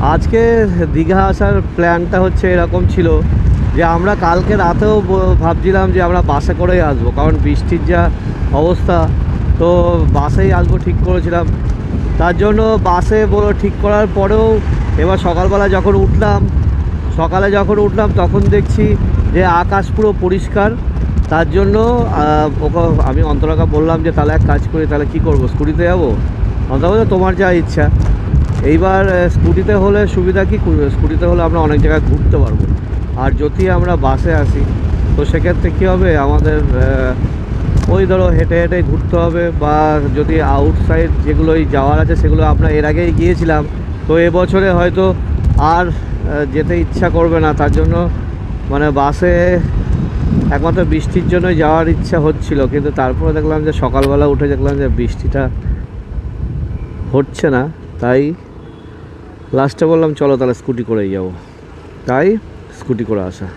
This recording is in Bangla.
আজকে দীঘা আসার প্ল্যানটা হচ্ছে এরকম ছিল যে আমরা কালকে রাতেও ভাবছিলাম যে আমরা বাসে করেই আসবো, কারণ বৃষ্টির যা অবস্থা, তো বাসেই আসবো ঠিক করেছিলাম। তার জন্য বাসে ঠিক করার পরেও এবার সকালে যখন উঠলাম তখন দেখছি যে আকাশ পুরো পরিষ্কার। তার জন্য ওকে আমি অন্তরাকে বললাম যে তাহলে এক কাজ করি, তাহলে কী করবো, স্কুটিতে যাবো। অন্তরা বলছে তোমার যা ইচ্ছা। এইবার স্কুটিতে হলে সুবিধা কি, স্কুটিতে হলে আমরা অনেক জায়গায় ঘুরতে পারবো। আর যদি আমরা বাসে আসি তো সেক্ষেত্রে কী হবে, আমাদের ওই ধরো হেঁটে হেঁটে ঘুরতে হবে, বা যদি আউটসাইড যেগুলোই যাওয়ার আছে সেগুলো আমরা এর আগেই গিয়েছিলাম, তো এবছরে হয়তো আর যেতে ইচ্ছা করবে না। তার জন্য মানে বাসে একমাত্র বৃষ্টির জন্যই যাওয়ার ইচ্ছা হচ্ছিল, কিন্তু তারপরে দেখলাম যে সকালবেলা উঠে দেখলাম যে বৃষ্টিটা হচ্ছে না, তাই লাস্টে বললাম চলো তাহলে স্কুটি করেই যাবো, তাই স্কুটি করে আসা।